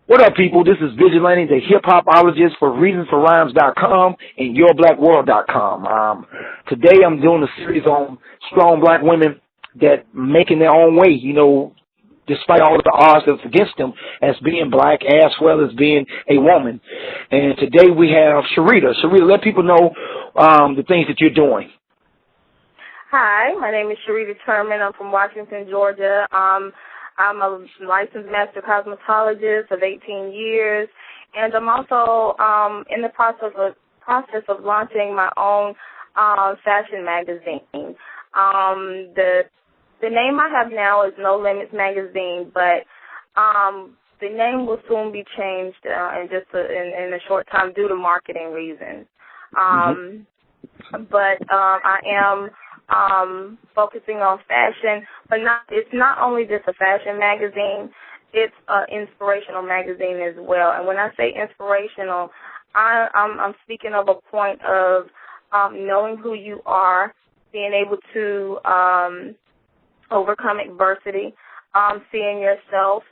What up, people? This is Vigalantee, the Hip-hopologist for ReasonsForRhymes.com and YourBlackWorld.com. Today I'm doing a series on strong black women that making their own way, despite all of the odds that's against them as being black as well as being a woman. And today we have Sharita. Sharita, let people know the things that you're doing. Hi, my name is Sharita Turman. I'm from Washington, Georgia. I'm a licensed master cosmetologist of 18 years, and I'm also in the process of launching my own fashion magazine. The name I have now is No Limits Magazine, but the name will soon be changed in a short time due to marketing reasons. But I am focusing on fashion, but it's not only just a fashion magazine, it's an inspirational magazine as well. And when I say inspirational, I'm speaking of a point of knowing who you are, being able to overcome adversity, seeing yourself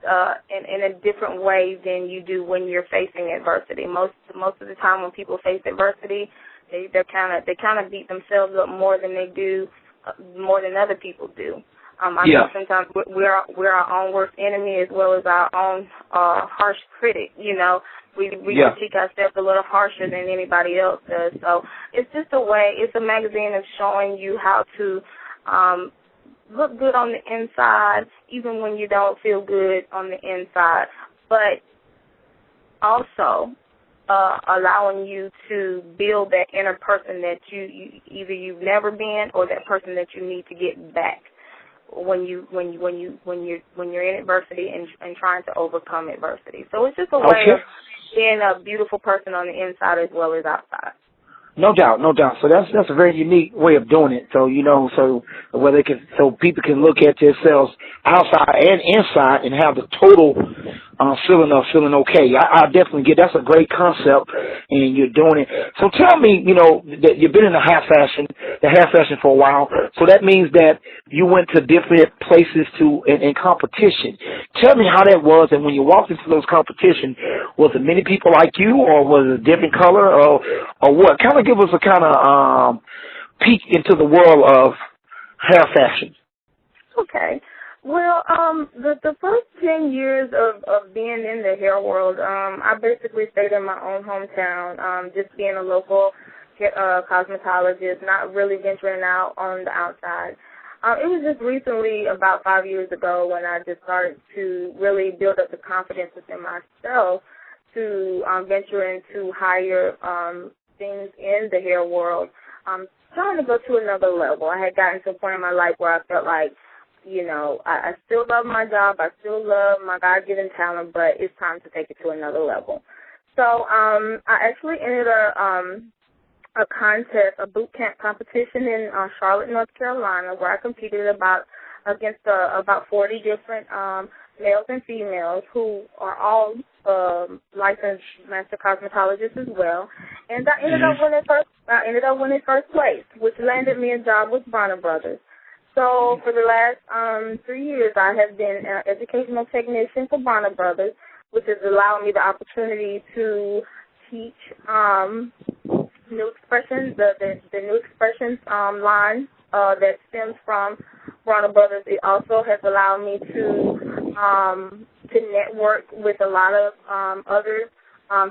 in a different way than you do when you're facing adversity. Most of the time when people face adversity, they kind of beat themselves up more than other people do. I know sometimes we're our own worst enemy as well as our own harsh critic. We critique ourselves a little harsher than anybody else does. So it's just it's a magazine of showing you how to look good on the inside, even when you don't feel good on the inside, but also allowing you to build that inner person that you've never been, or that person that you need to get back when you're in adversity and trying to overcome adversity. So it's just a way of being a beautiful person on the inside as well as outside. No doubt. So that's a very unique way of doing it. So so people can look at themselves outside and inside and have the total feeling okay. I definitely get that's a great concept, and you're doing it. So tell me, that you've been in the hair fashion for a while. So that means that you went to different places in competition. Tell me how that was, and when you walked into those competitions, was it many people like you, or was it a different color, or what? Kind of give us a kind of peek into the world of hair fashion. Okay. Well, the first 10 years of being in the hair world, I basically stayed in my own hometown, just being a local cosmetologist, not really venturing out on the outside. It was just recently, about 5 years ago, when I just started to really build up the confidence within myself to venture into higher things in the hair world. Trying to go to another level. I had gotten to a point in my life where I felt like, I still love my job, I still love my God-given talent, but it's time to take it to another level. So I actually entered a contest, a boot camp competition in Charlotte, North Carolina, where I competed against about 40 different males and females who are all licensed master cosmetologists as well. And I ended up winning first place, which landed me a job with Bronner Brothers. So for the last 3 years, I have been an educational technician for Bronner Brothers, which has allowed me the opportunity to teach new expressions, the new expressions line that stems from Bronner Brothers. It also has allowed me to network with a lot of other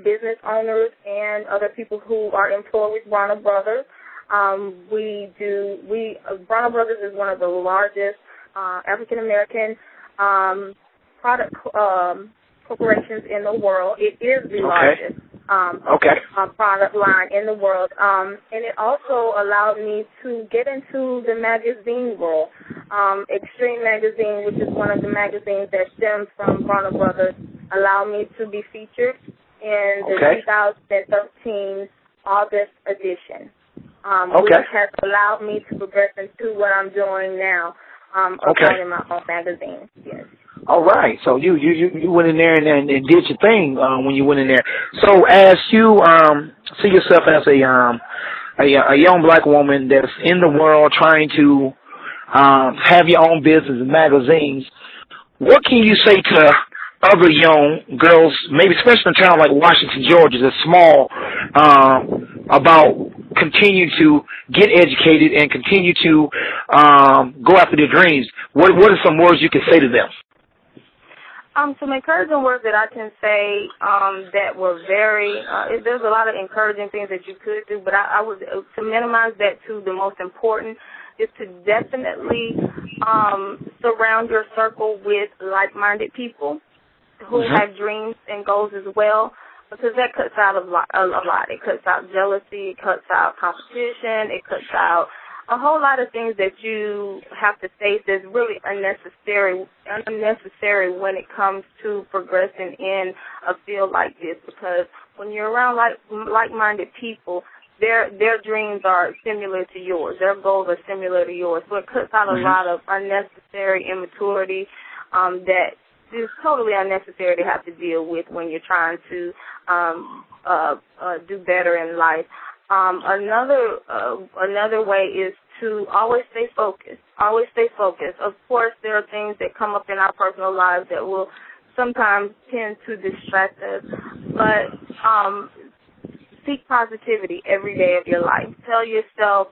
business owners and other people who are employed with Bronner Brothers. Bronner Brothers is one of the largest African American product corporations in the world. It is the largest product line in the world, and it also allowed me to get into the magazine world. Extreme Magazine, which is one of the magazines that stems from Bronner Brothers, allowed me to be featured in the 2013 August edition. Which has allowed me to progress into what I'm doing now, in my own magazine. Yes. All right. So you went in there and did your thing when you went in there. So as you see yourself as a young black woman that's in the world trying to have your own business and magazines, what can you say to other young girls, maybe especially in a town like Washington, Georgia, that's small, about continue to get educated and continue to go after their dreams? What are some words you can say to them? Some encouraging words that I can say that were very, there's a lot of encouraging things that you could do, but I would, to minimize that to the most important, is to definitely surround your circle with like-minded people who have dreams and goals as well, because that cuts out a lot. It cuts out jealousy, it cuts out competition, it cuts out a whole lot of things that you have to face that's really unnecessary when it comes to progressing in a field like this, because when you're around like-minded people, their dreams are similar to yours. Their goals are similar to yours. So it cuts out a lot of unnecessary immaturity that is totally unnecessary to have to deal with when you're trying to do better in life. Another way is to always stay focused. Always stay focused. Of course, there are things that come up in our personal lives that will sometimes tend to distract us, but seek positivity every day of your life. Tell yourself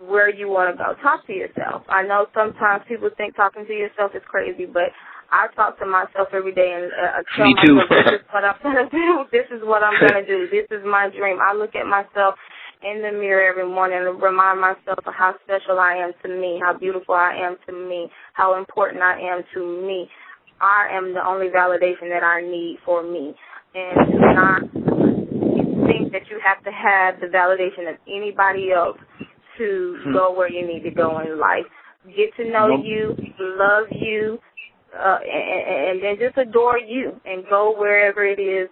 where you want to go. Talk to yourself. I know sometimes people think talking to yourself is crazy, but I talk to myself every day and tell myself this is what I'm going to do. This is what I'm going to do. This is my dream. I look at myself in the mirror every morning and remind myself of how special I am to me, how beautiful I am to me, how important I am to me. I am the only validation that I need for me. And do not think that you have to have the validation of anybody else to go where you need to go in life. Get to know you, love you, and then just adore you and go wherever it is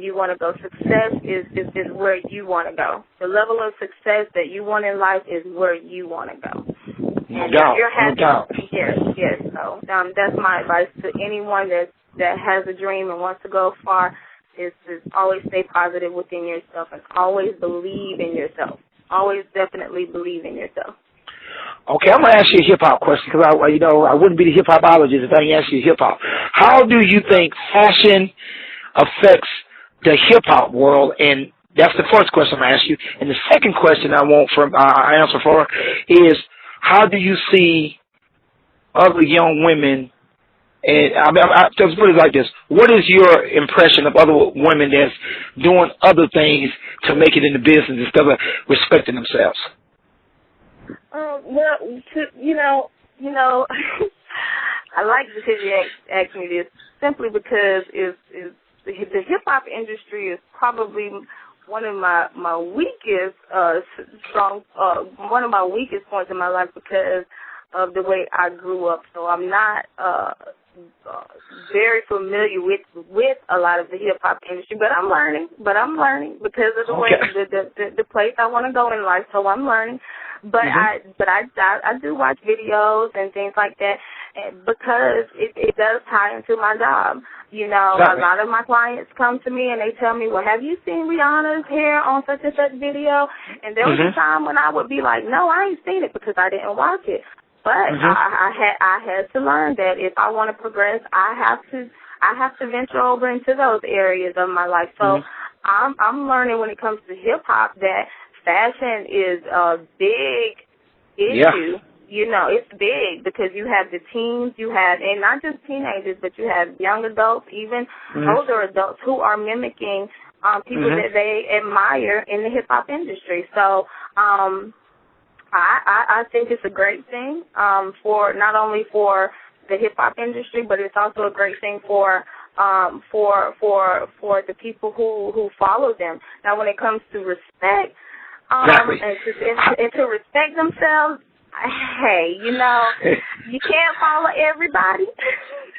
you want to go. Success is where you want to go. The level of success that you want in life is where you want to go. No doubt. Yes. So that's my advice to anyone that has a dream and wants to go far, is to always stay positive within yourself and always believe in yourself. Always definitely believe in yourself. Okay, I'm going to ask you a hip-hop question, because I wouldn't be the hip-hopologist if I didn't ask you hip-hop. How do you think fashion affects the hip-hop world? And that's the first question I'm going to ask you. And the second question I want answer for is, how do you see other young women, and I'll just put it like this, what is your impression of other women that's doing other things to make it in the business instead of respecting themselves? Well, I like because you asked me this, simply because the hip-hop industry is probably one of my weakest one of my weakest points in my life, because of the way I grew up. So I'm not very familiar with a lot of the hip-hop industry, but I'm learning because of the way the place I want to go in life. So I'm learning. But I do watch videos and things like that, because it does tie into my job. You know, a lot of my clients come to me and they tell me, well, have you seen Rihanna's hair on such and such video? And there was a time when I would be like, no, I ain't seen it, because I didn't watch it. But I had to learn that if I want to progress, I have to venture over into those areas of my life. So I'm learning when it comes to hip hop that fashion is a big issue. Yeah. You know, it's big, because you have the teens, and not just teenagers, but you have young adults, even older adults, who are mimicking people that they admire in the hip-hop industry. So I think it's a great thing for not only for the hip-hop industry, but it's also a great thing for the people who follow them. Now, when it comes to respect, and to respect themselves, hey, you can't follow everybody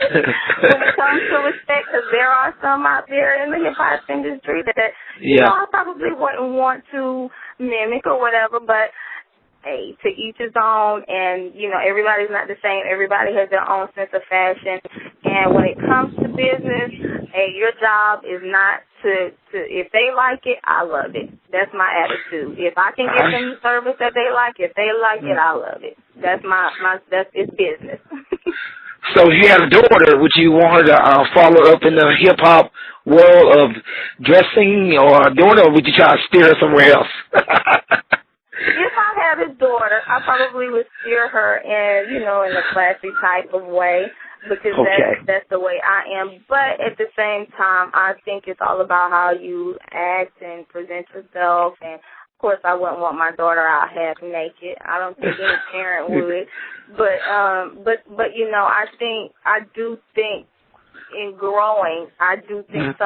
when it comes to respect, because there are some out there in the hip-hop industry that I probably wouldn't want to mimic or whatever, but hey, to each his own, and, everybody's not the same. Everybody has their own sense of fashion, and when it comes to business, hey, your job is not to if they like it, I love it. That's my attitude. If I can get them the service that they like, if they like it, I love it. That's it's business. So if you had a daughter, would you want her to follow up in the hip hop world of dressing or doing it, or would you try to steer her somewhere else? If I had a daughter, I probably would steer her in, in a classy type of way, because that's the way I am. But at the same time, I think it's all about how you act and present yourself. And of course, I wouldn't want my daughter out half naked. I don't think any parent would. But I do think in growing, I do think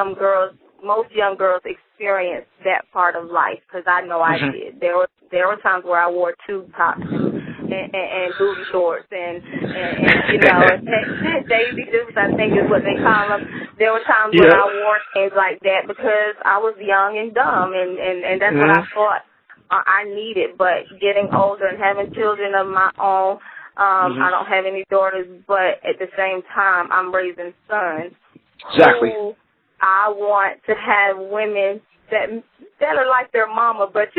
most young girls experience that part of life, because I know I did. There were times where I wore tube tops and booty shorts and daisy dukes, I think is what they call them. There were times when I wore things like that because I was young and dumb, and that's what I thought I needed. But getting older and having children of my own, I don't have any daughters, but at the same time, I'm raising sons. Exactly. Who I want to have women that are like their mama, but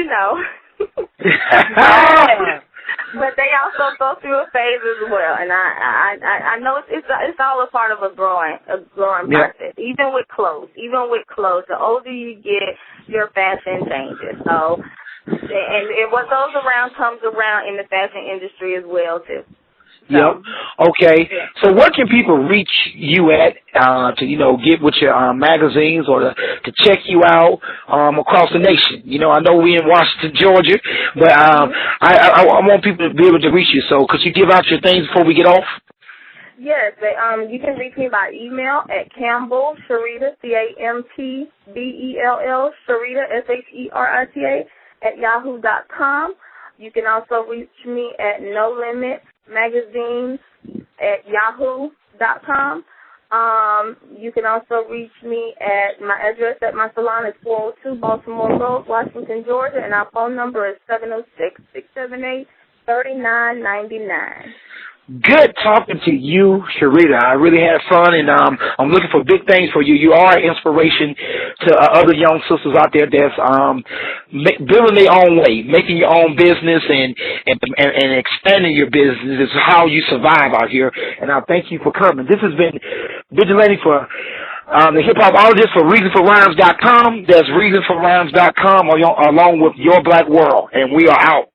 but they also go through a phase as well, and I know it's all a part of a growing process. Even with clothes, the older you get, your fashion changes. So, and what goes around comes around in the fashion industry as well too. So, yep. Okay. So where can people reach you at to get with your magazines or to check you out across the nation? I know we in Washington, Georgia, but I want people to be able to reach you. So could you give out your things before we get off? Yes. You can reach me by email at Campbell Sherita, CAMPBELL Sherita SHERITA @yahoo.com. You can also reach me at No Limit Magazines @yahoo.com. You can also reach me at my address at my salon is 402 Baltimore Road, Washington, Georgia, and our phone number is 706-678-3999. Good talking to you, Sherita. I really had fun, and I'm looking for big things for you. You are an inspiration to other young sisters out there that's building their own way, making your own business, and expanding your business is how you survive out here. And I thank you for coming. This has been Vigalantee for the Hip-hopologist for ReasonForRhymes.com. That's ReasonForRhymes.com along with Your Black World, and we are out.